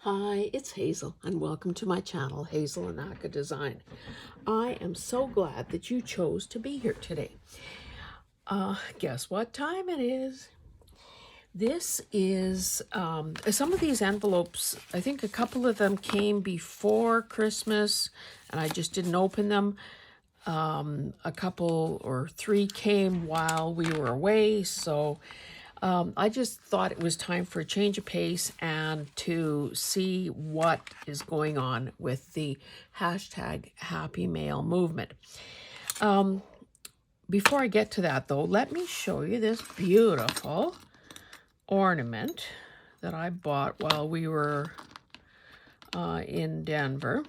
Hi, it's Hazel, and welcome to my channel, Hazel and Aka Design. I am so glad that you chose to be here today. Guess what time it is? This is some of these envelopes. I think a couple of them came before Christmas, and I just didn't open them. A couple or three came while we were away, so I just thought it was time for a change of pace and to see what is going on with the hashtag Happy Mail movement. Before I get to that, though, let me show you this beautiful ornament that I bought while we were in Denver.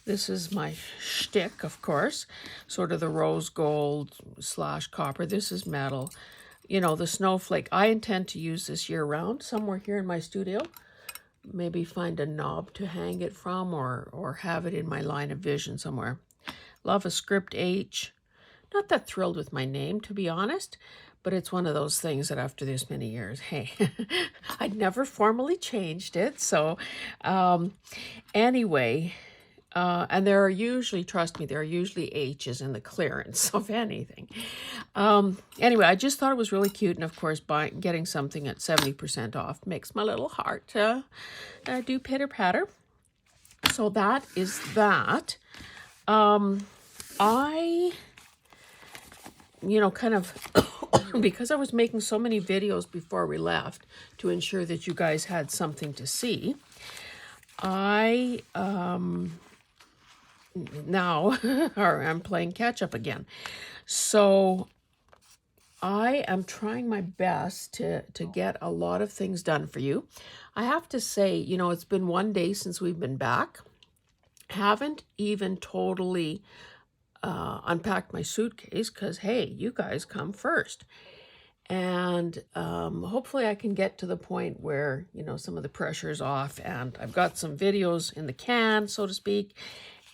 This is my shtick, of course, sort of the rose gold / copper. This is metal. You know, the snowflake. I intend to use this year round somewhere here in my studio. Maybe find a knob to hang it from or have it in my line of vision somewhere. Love a script H. Not that thrilled with my name, to be honest, but it's one of those things that after this many years, hey, I'd never formally changed it. So anyway... and there are usually, trust me, there are usually H's in the clearance of anything. Anyway, I just thought it was really cute. And of course, getting something at 70% off makes my little heart do pitter patter. So that is that. I, kind of, because I was making so many videos before we left to ensure that you guys had something to see, now I'm playing catch up again. So I am trying my best to get a lot of things done for you. I have to say, it's been one day since we've been back. Haven't even totally unpacked my suitcase because, hey, you guys come first. And hopefully I can get to the point where, some of the pressure is off and I've got some videos in the can, so to speak,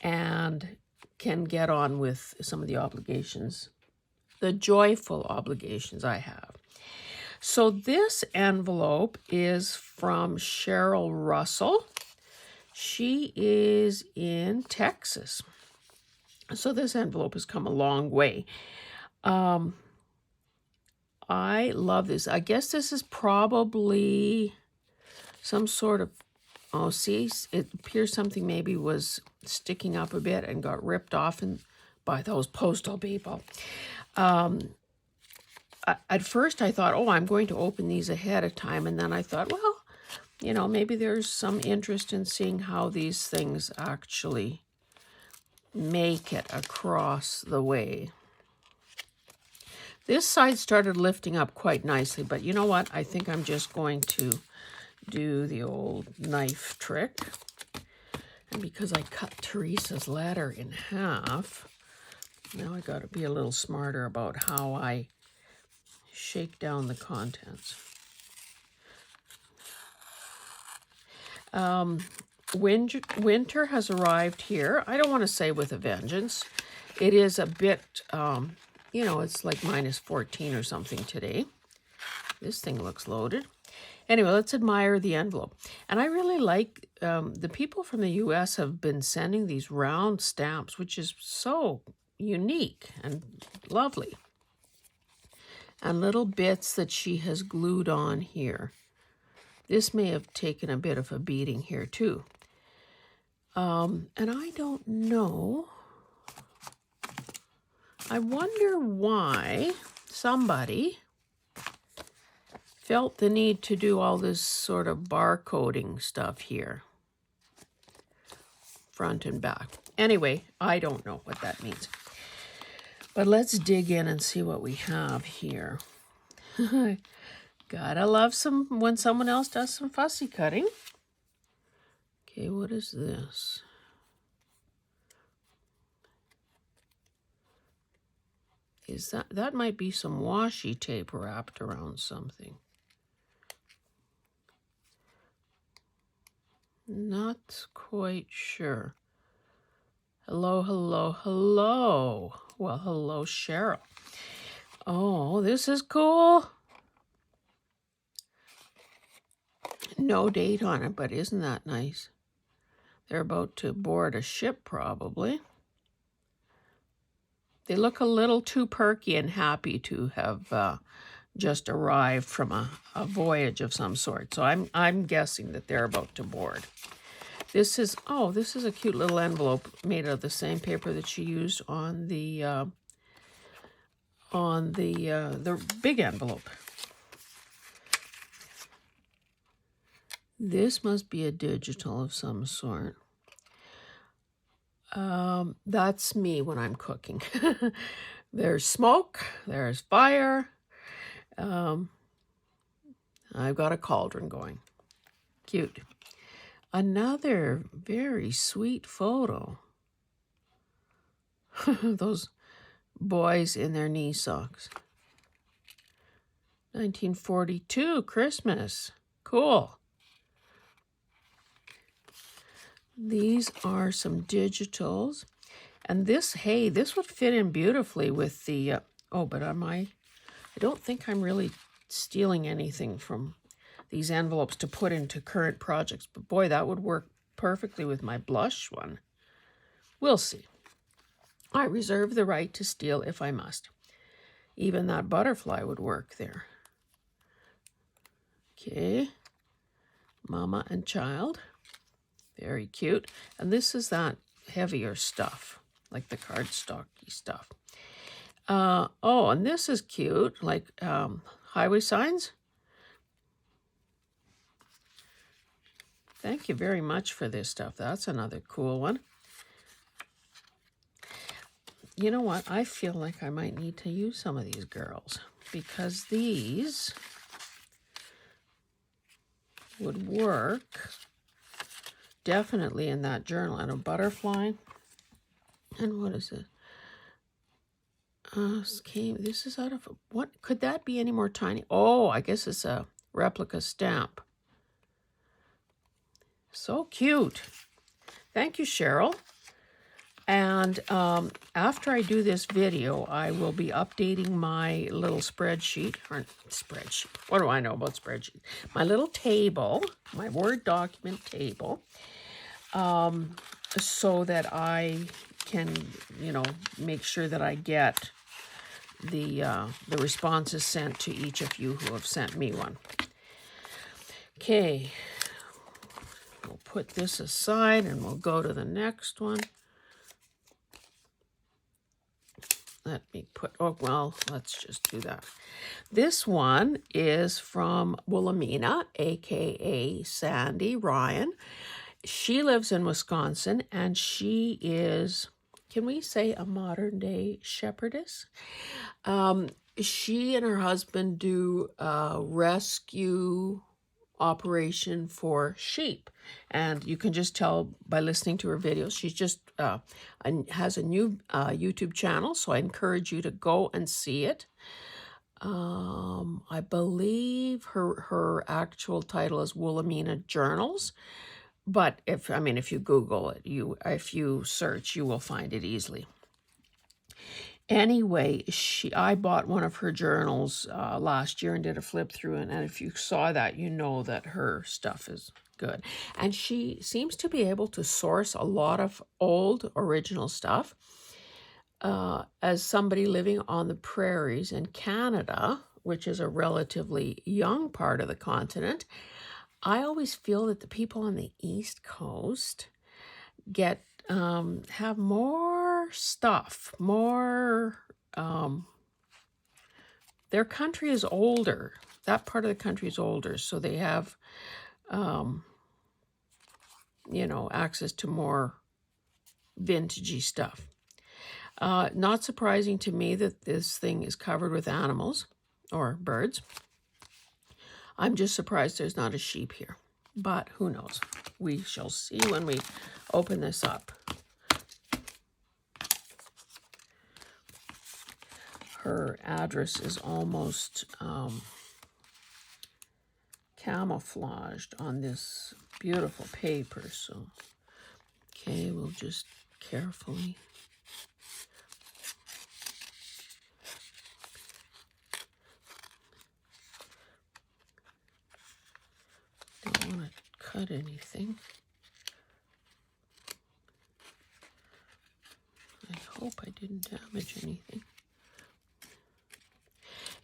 and can get on with some of the obligations, the joyful obligations I have. So this envelope is from Cheryl Russell. She is in Texas. So this envelope has come a long way. I love this. I guess this is probably some sort of, see, it appears something maybe was sticking up a bit and got ripped off by those postal people. At first I thought, I'm going to open these ahead of time. And then I thought, well, maybe there's some interest in seeing how these things actually make it across the way. This side started lifting up quite nicely, but you know what? I think I'm just going to do the old knife trick. And because I cut Teresa's letter in half, now I got to be a little smarter about how I shake down the contents. Winter has arrived here. I don't want to say with a vengeance. It is a bit, it's like -14 or something today. This thing looks loaded. Anyway, let's admire the envelope. And I really like, the people from the U.S. have been sending these round stamps, which is so unique and lovely. And little bits that she has glued on here. This may have taken a bit of a beating here too. And I don't know. I wonder why somebody felt the need to do all this sort of barcoding stuff here, front and back. Anyway, I don't know what that means. But let's dig in and see what we have here. Gotta love when someone else does some fussy cutting. Okay, what is this? That might be some washi tape wrapped around something. Not quite sure. Hello, hello, hello. Well, hello, Cheryl. Oh, this is cool. No date on it, but isn't that nice? They're about to board a ship, probably. They look a little too perky and happy to have just arrived from a voyage of some sort. So I'm guessing that they're about to board. This is a cute little envelope made out of the same paper that she used on the big envelope. This must be a digital of some sort. That's me when I'm cooking. There's smoke, there's fire. I've got a cauldron going. Cute. Another very sweet photo. Those boys in their knee socks. 1942, Christmas. Cool. These are some digitals. And this, hey, this would fit in beautifully with the, but I don't think I'm really stealing anything from these envelopes to put into current projects. But boy, that would work perfectly with my blush one. We'll see. I reserve the right to steal if I must. Even that butterfly would work there. Okay. Mama and child. Very cute. And this is that heavier stuff, like the cardstocky stuff. And this is cute, like highway signs. Thank you very much for this stuff. That's another cool one. You know what? I feel like I might need to use some of these girls because these would work definitely in that journal. And a butterfly. And what is it? This is out of, what could that be any more tiny? Oh, I guess it's a replica stamp. So cute. Thank you, Cheryl. And after I do this video, I will be updating my little spreadsheet. What do I know about spreadsheets? My little table, my Word document table, so that I can, make sure that I get the responses sent to each of you who have sent me one. Okay, we'll put this aside and we'll go to the next one. Let me let's just do that. This one is from Wilhelmina, aka Sandy Ryan. She lives in Wisconsin and she is, can we say, a modern day shepherdess? She and her husband do a rescue operation for sheep. And you can just tell by listening to her videos. She's just has a new YouTube channel, so I encourage you to go and see it. I believe her actual title is Wilhelmina Journals. But if you Google it, if you search, you will find it easily. Anyway, I bought one of her journals last year and did a flip through, and if you saw that, you know that her stuff is good. And she seems to be able to source a lot of old original stuff. As somebody living on the prairies in Canada, which is a relatively young part of the continent, I always feel that the people on the East Coast have more stuff, their country is older. That part of the country is older, so they have, access to more vintagey stuff. Not surprising to me that this thing is covered with animals or birds. I'm just surprised there's not a sheep here, but who knows? We shall see when we open this up. Her address is almost camouflaged on this beautiful paper. So, okay, we'll just carefully. want to cut anything. I hope I didn't damage anything.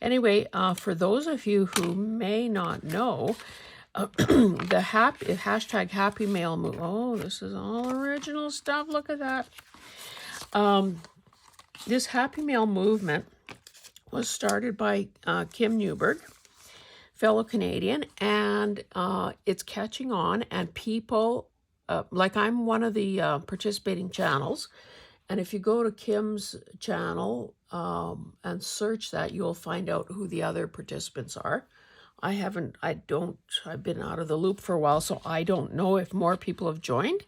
Anyway, for those of you who may not know, the hashtag Happy Mail Move. Oh, this is all original stuff. Look at that. This Happy Mail movement was started by Kim Newberg, fellow Canadian, and it's catching on. And people, like I'm one of the participating channels, and if you go to Kim's channel and search that, you'll find out who the other participants are. I've been out of the loop for a while, so I don't know if more people have joined.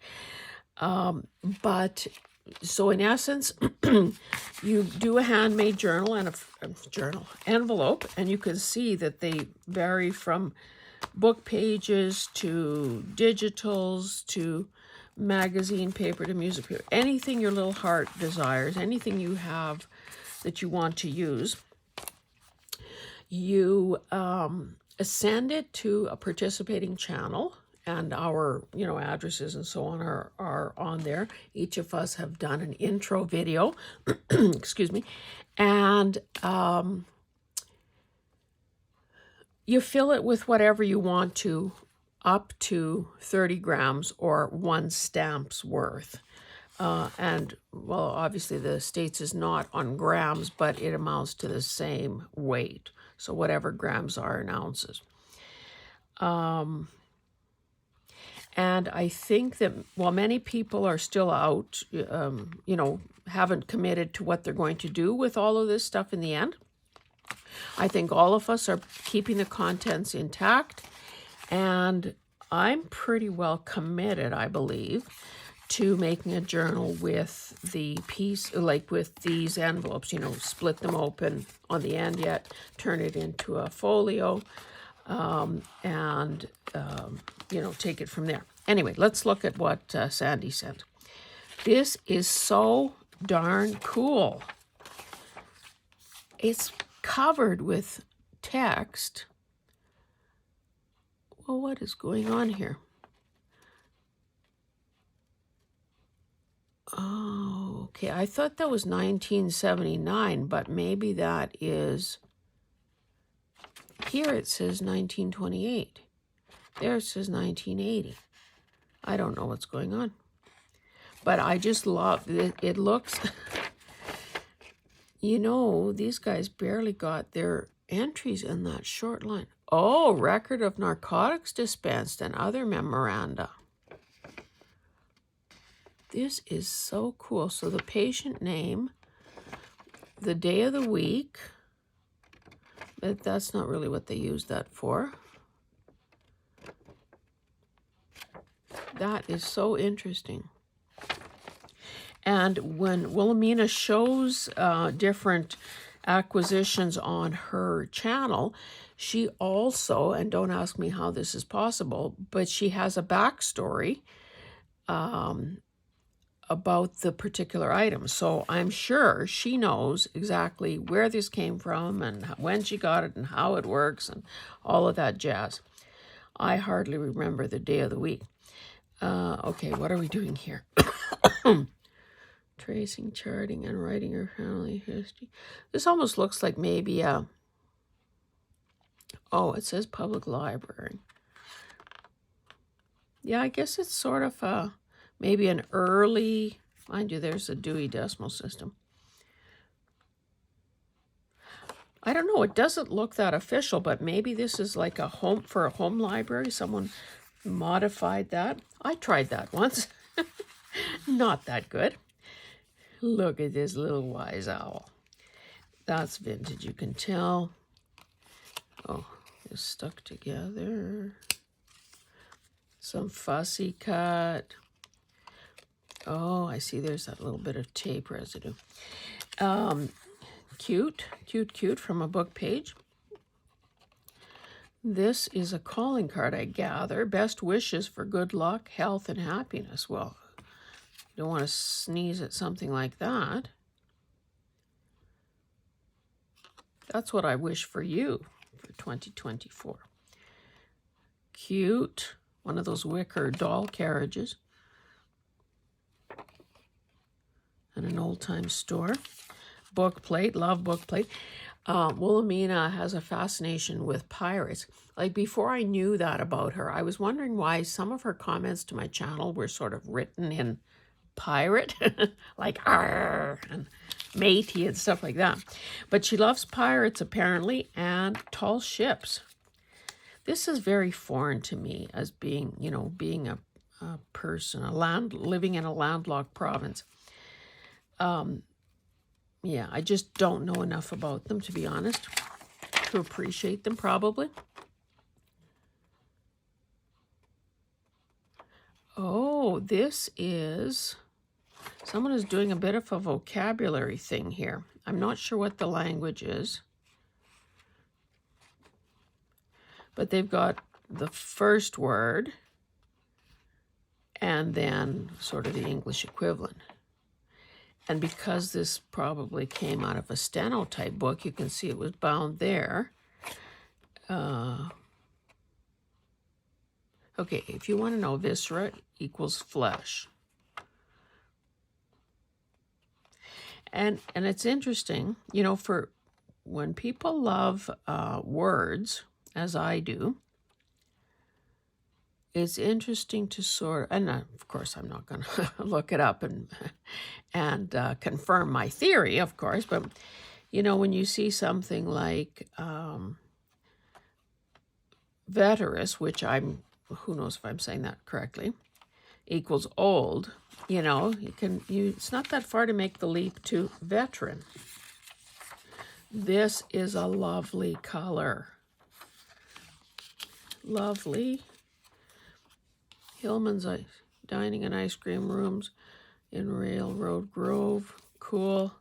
But so in essence, you do a handmade journal and a journal envelope, and you can see that they vary from book pages to digitals to magazine paper to music paper, anything your little heart desires, anything you have that you want to use. You send it to a participating channel, and our addresses and so on are on there. Each of us have done an intro video, excuse me, and you fill it with whatever you want to, up to 30 grams or 1 stamp's worth. And well, obviously the States is not on grams, but it amounts to the same weight. So whatever grams are in ounces. And I think that while many people are still out, haven't committed to what they're going to do with all of this stuff in the end, I think all of us are keeping the contents intact. And I'm pretty well committed, I believe, to making a journal with the piece, like with these envelopes, split them open on the end yet, turn it into a folio, and take it from there. Anyway, let's look at what Sandy sent. This is so darn cool. It's covered with text. Well, what is going on here? Oh, okay. I thought that was 1979, but maybe that is... Here it says 1928. There it says 1980. I don't know what's going on. But I just love it. It looks... these guys barely got their entries in that short line. Oh, record of narcotics dispensed and other memoranda. This is so cool. So the patient name, the day of the week, but that's not really what they use that for. That is so interesting. And when Wilhelmina shows different acquisitions on her channel, she also, and don't ask me how this is possible, but she has a backstory about the particular item. So I'm sure she knows exactly where this came from and when she got it and how it works and all of that jazz. I hardly remember the day of the week. Okay, what are we doing here? Tracing, charting, and writing her family history. This almost looks like maybe it says public library. Yeah, I guess it's sort of maybe an early, mind you, there's a Dewey Decimal System. I don't know, it doesn't look that official, but maybe this is like a home library. Someone modified that. I tried that once. Not that good. Look at this little wise owl. That's vintage, you can tell. Oh, it's stuck together. Some fussy cut. Oh, I see there's that little bit of tape residue. Cute from a book page. This is a calling card, I gather. Best wishes for good luck, health, and happiness. Well, you don't want to sneeze at something like that. That's what I wish for you for 2024. Cute. one of those wicker doll carriages. And an old-time store. Book plate, love book plate. Wilhelmina has a fascination with pirates. Like, before I knew that about her, I was wondering why some of her comments to my channel were sort of written in pirate, like "arr" and matey and stuff like that. But she loves pirates, apparently, and tall ships. This is very foreign to me as being, you know, being a person, living in a landlocked province. Yeah, I just don't know enough about them, to be honest, to appreciate them, probably. Oh, this is... someone is doing a bit of a vocabulary thing here. I'm not sure what the language is. But they've got the first word and then sort of the English equivalent. And because this probably came out of a steno-type book, you can see it was bound there. Okay, if you want to know, viscera equals flesh. And it's interesting, you know, for when people love words, as I do, it's interesting to sort, and of course I'm not going to look it up and confirm my theory, of course, but you know, when you see something like veterus, which who knows if I'm saying that correctly, equals old, you know, it's not that far to make the leap to veteran. This is a lovely color. Lovely. Hillman's Dining and Ice Cream Rooms in Railroad Grove. Cool.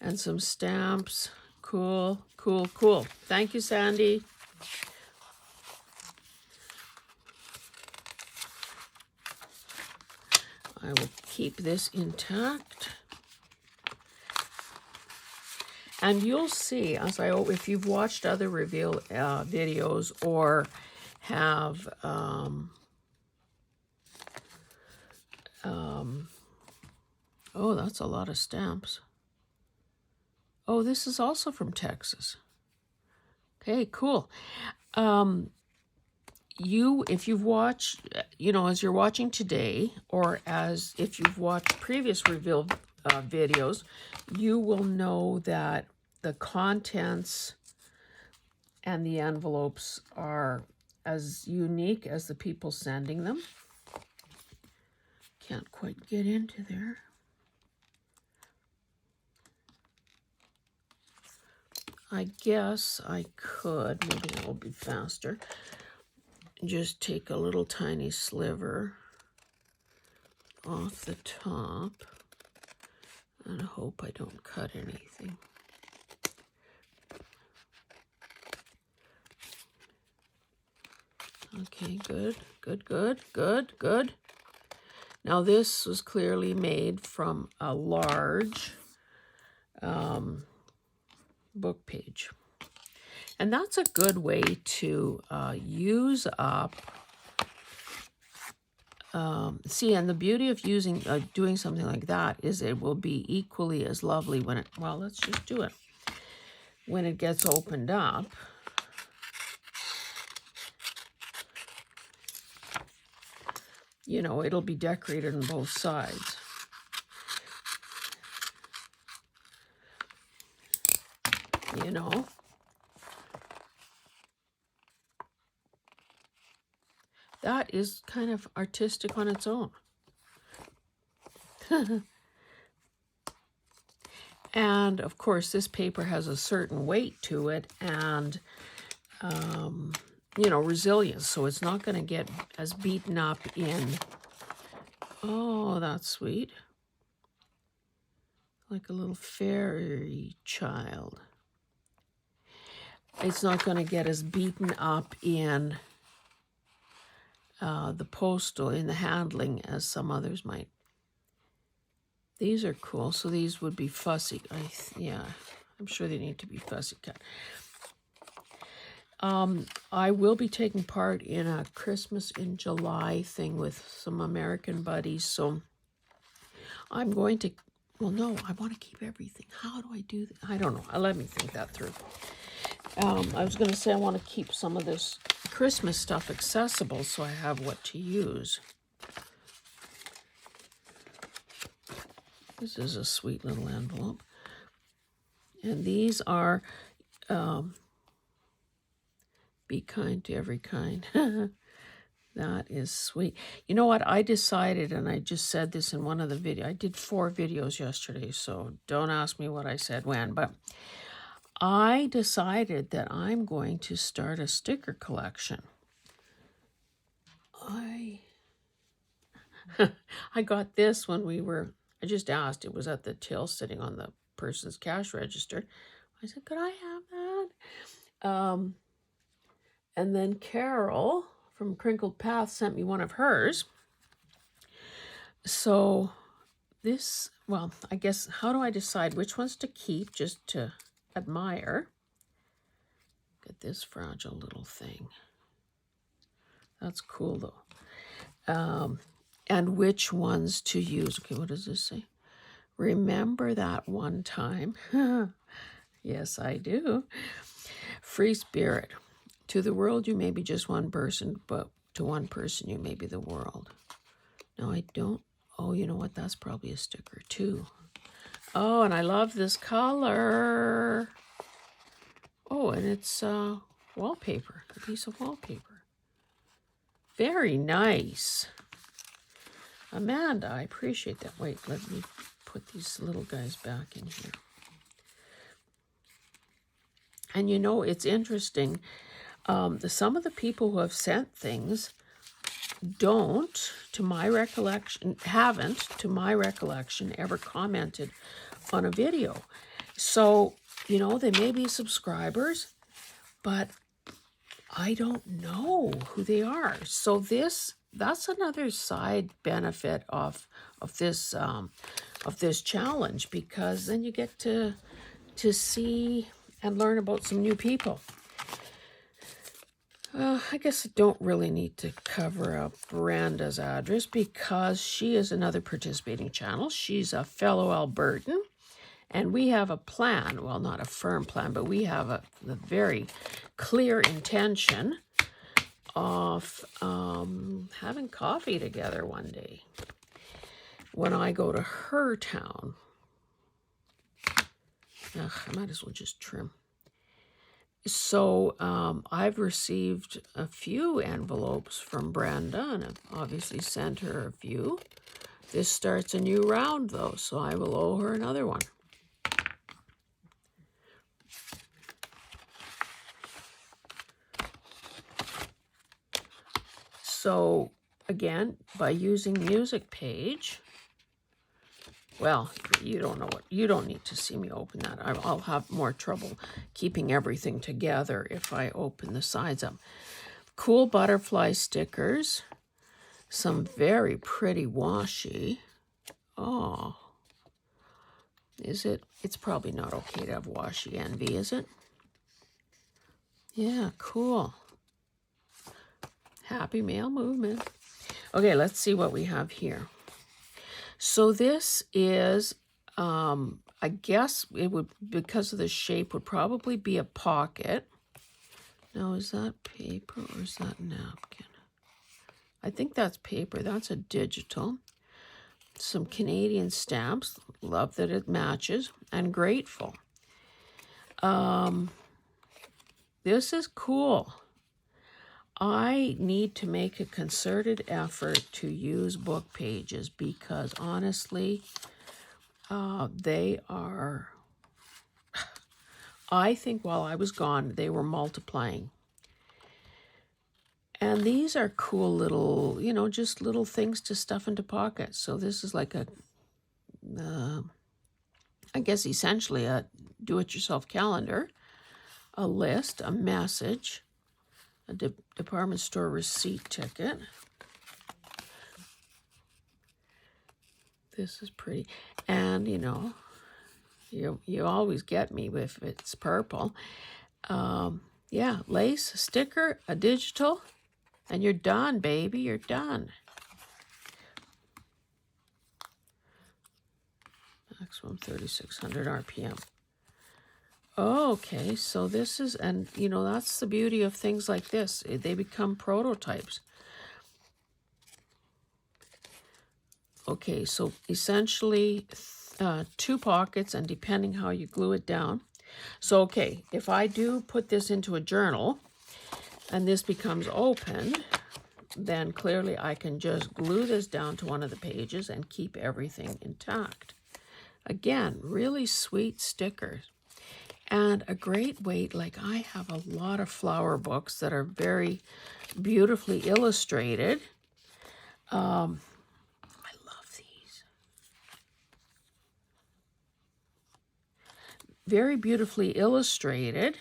And some stamps. Cool, cool, cool. Thank you, Sandy. I will keep this intact. And you'll see, if you've watched other reveal videos or have oh, that's a lot of stamps. Oh, this is also from Texas. Okay, cool. If you've watched, you know, as you're watching today, or if you've watched previous reveal videos, you will know that the contents and the envelopes are as unique as the people sending them. Can't quite get into there. I guess I could, maybe that will be faster, just take a little tiny sliver off the top and hope I don't cut anything. Okay, good, good, good, good, good. Now this was clearly made from a large book page. And that's a good way to use up. See, and the beauty of doing something like that is it will be equally as lovely when well, let's just do it. When it gets opened up. You know, it'll be decorated on both sides. You know. That is kind of artistic on its own. And of course, this paper has a certain weight to it and, you know, resilience. So it's not going to get as beaten up in. Oh, that's sweet. Like a little fairy child. It's not going to get as beaten up in the handling as some others might. These are cool. So these would be fussy. Yeah, I'm sure they need to be fussy cut. I will be taking part in a Christmas in July thing with some American buddies, so I'm going to, well, no, I want to keep everything. How do I do that? I don't know. Let me think that through. I was going to say I want to keep some of this Christmas stuff accessible so I have what to use. This is a sweet little envelope. And these are be kind to every kind. That is sweet. You know what? I decided, and I just said this in one of the videos. I did 4 videos yesterday, so don't ask me what I said when, but I decided that I'm going to start a sticker collection. I got this when I just asked. It was at the till sitting on the person's cash register. I said, could I have that? And then Carol from Crinkled Path sent me one of hers. So this, well, I guess, how do I decide which ones to keep just to admire? Get this fragile little thing. That's cool, though. And which ones to use. Okay, what does this say? Remember that one time. Yes, I do. Free spirit. To the world, you may be just one person, but to one person, you may be the world. No, I don't. Oh, you know what? That's probably a sticker, too. Oh, and I love this color. Oh, and it's wallpaper, a piece of wallpaper. Very nice. Amanda, I appreciate that. Wait, let me put these little guys back in here. And you know, it's interesting. Some of the people who have sent things haven't, to my recollection, ever commented on a video. So, you know, they may be subscribers, but I don't know who they are. So that's another side benefit of this challenge, because then you get to see and learn about some new people. I guess I don't really need to cover up Brenda's address because she is another participating channel. She's a fellow Albertan, and we have a plan. Well, not a firm plan, but we have a very clear intention of having coffee together one day when I go to her town. Ugh, I might as well just trim. So I've received a few envelopes from Brenda, and I've obviously sent her a few. This starts a new round, though, so I will owe her another one. So, again, by using Music Page, well, you don't need to see me open that. I'll have more trouble keeping everything together if I open the sides up. Cool butterfly stickers, some very pretty washi. Oh, is it? It's probably not okay to have washi envy, is it? Yeah, cool. Happy mail movement. Okay, let's see what we have here. So this is, I guess it would, because of the shape, would probably be a pocket. Now, is that paper or is that napkin? I think that's paper. That's a digital. Some Canadian stamps. Love that it matches. And grateful. This is cool. I need to make a concerted effort to use book pages because honestly, they are, I think while I was gone, they were multiplying. And these are cool little, you know, just little things to stuff into pockets. So this is like a, I guess essentially a do-it-yourself calendar, a list, a message, a department store receipt ticket. This is pretty. And, you know, you always get me if it's purple. Yeah, lace, a sticker, a digital, and you're done, baby. You're done. Maximum 3,600 RPM. Okay, so this is, and you know, that's the beauty of things like this. They become prototypes. Okay, so essentially 2 pockets, and depending how you glue it down. So, okay, if I do put this into a journal and this becomes open, then clearly I can just glue this down to one of the pages and keep everything intact. Again, really sweet stickers. And a great weight, like I have a lot of flower books that are very beautifully illustrated. I love these. Very beautifully illustrated.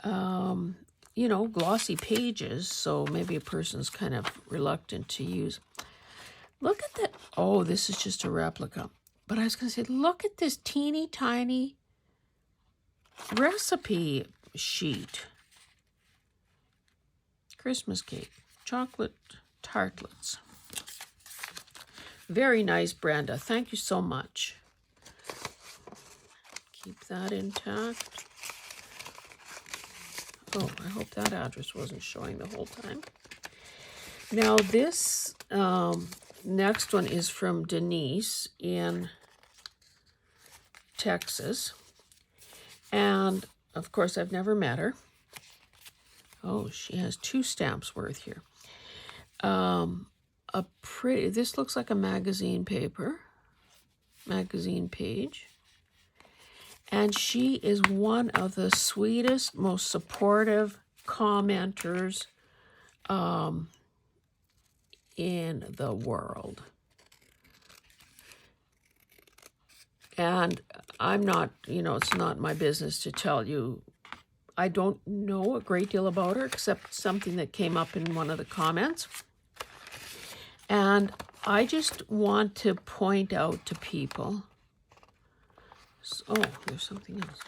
You know, glossy pages, so maybe a person's kind of reluctant to use. Look at that. Oh, this is just a replica. But I was going to say, look at this teeny tiny recipe sheet. Christmas cake, chocolate tartlets. Very nice, Brenda. Thank you so much. Keep that intact. Oh, I hope that address wasn't showing the whole time. Now this next one is from Denise in Texas. And of course, I've never met her. Oh, she has 2 stamps worth here. This looks like a magazine page. And she is one of the sweetest, most supportive commenters in the world. And I'm not, you know, it's not my business to tell you. I don't know a great deal about her except something that came up in one of the comments. And I just want to point out to people, oh, there's something else,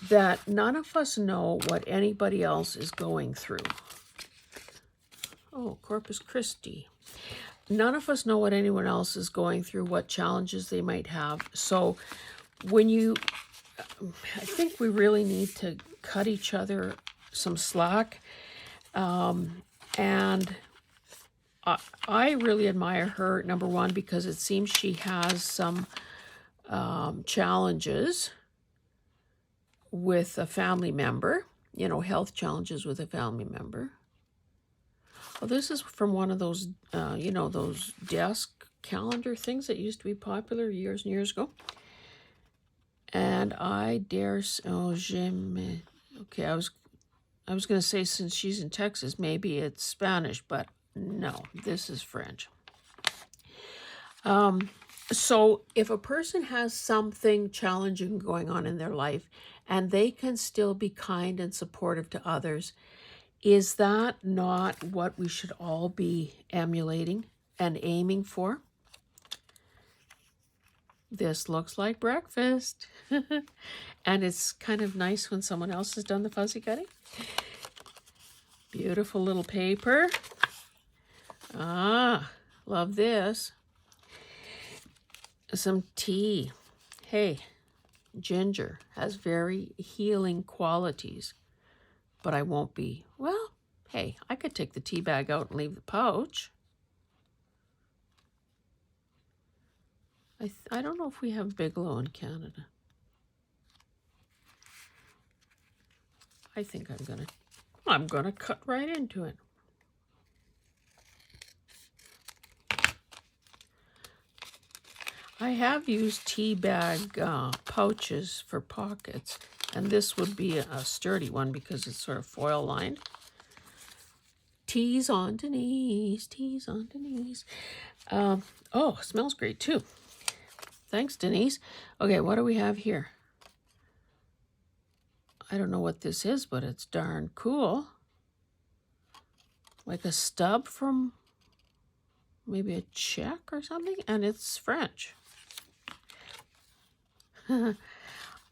that none of us know what anybody else is going through. Oh, Corpus Christi. None of us know what anyone else is going through, what challenges they might have. So I think we really need to cut each other some slack. And I really admire her, number one, because it seems she has some challenges with a family member, you know, health challenges with a family member. Well, this is from one of those, you know, those desk calendar things that used to be popular years and years ago. And I dare, okay, I was going to say, since she's in Texas, maybe it's Spanish, but no, this is French. So if a person has something challenging going on in their life and they can still be kind and supportive to others, is that not what we should all be emulating and aiming for? This looks like breakfast. And it's kind of nice when someone else has done the fuzzy cutting. Beautiful little paper. Ah, love this. Some tea. Hey, ginger has very healing qualities, but I won't be, well, hey, I could take the tea bag out and leave the pouch. I don't know if we have Bigelow in Canada. I think I'm gonna cut right into it. I have used tea bag pouches for pockets, and this would be a sturdy one because it's sort of foil lined. Teas on Denise, teas on Denise. Oh, it smells great too. Thanks, Denise. Okay, what do we have here? I don't know what this is, but it's darn cool. Like a stub from maybe a check or something, and it's French.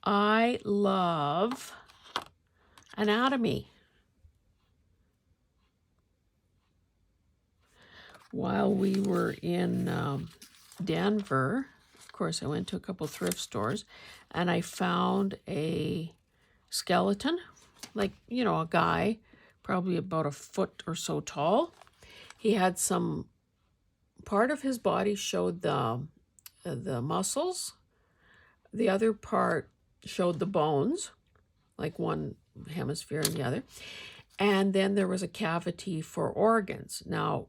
I love anatomy. While we were in Denver, of course, I went to a couple thrift stores, and I found a skeleton, like, you know, a guy, probably about a foot or so tall. He had some part of his body showed the muscles. The other part showed the bones, like one hemisphere and the other. And then there was a cavity for organs. Now,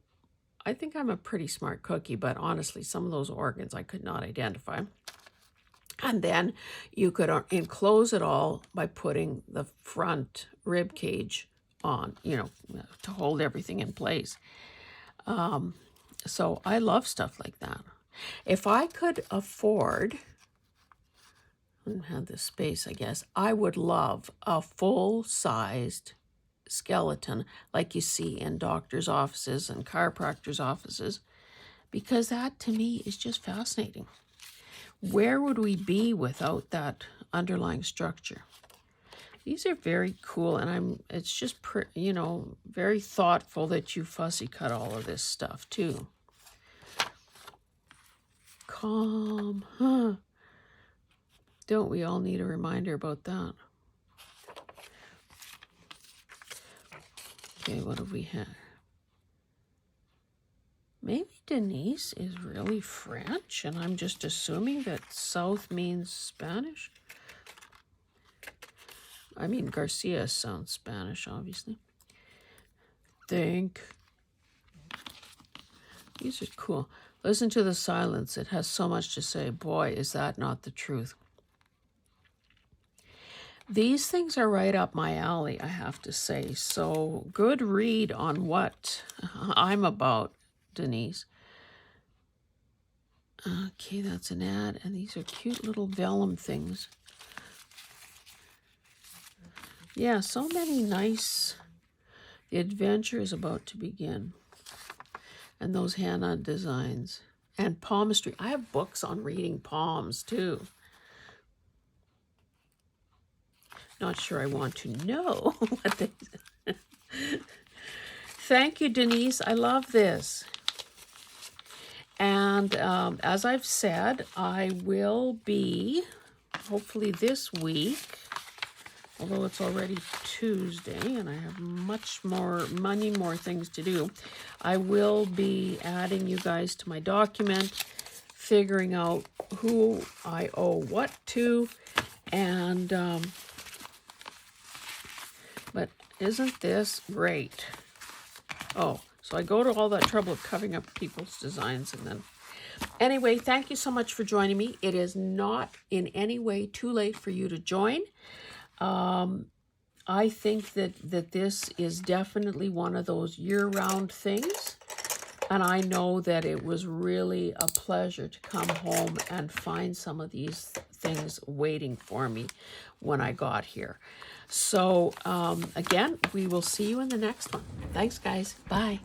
I think I'm a pretty smart cookie, but honestly, some of those organs I could not identify. And then you could enclose it all by putting the front rib cage on, you know, to hold everything in place. So I love stuff like that. If I could afford and have the space, I guess, I would love a full-sized skeleton like you see in doctors' offices and chiropractors' offices, because that to me is just fascinating. Where would we be without that underlying structure? These are very cool, and it's just, you know, very thoughtful that you fussy cut all of this stuff too. Calm, huh? Don't we all need a reminder about that? Okay, what do we have? Maybe Denise is really French, and I'm just assuming that South means Spanish. I mean, Garcia sounds Spanish, obviously. Think. These are cool. Listen to the silence. It has so much to say. Boy, is that not the truth. These things are right up my alley, I have to say. So good read on what I'm about, Denise. Okay, that's an ad. And these are cute little vellum things. Yeah, so many nice. The adventure is about to begin. And those hand-on designs. And palmistry. I have books on reading palms, too. Not sure I want to know what they... Thank you, Denise. I love this. And as I've said, I will be, hopefully this week, although it's already Tuesday and I have many more things to do, I will be adding you guys to my document, figuring out who I owe what to, and but isn't this great? Oh, so I go to all that trouble of covering up people's designs, and then anyway, thank you so much for joining me. It is not in any way too late for you to join. I think that this is definitely one of those year-round things. And I know that it was really a pleasure to come home and find some of these things waiting for me when I got here. So again, we will see you in the next one. Thanks, guys. Bye.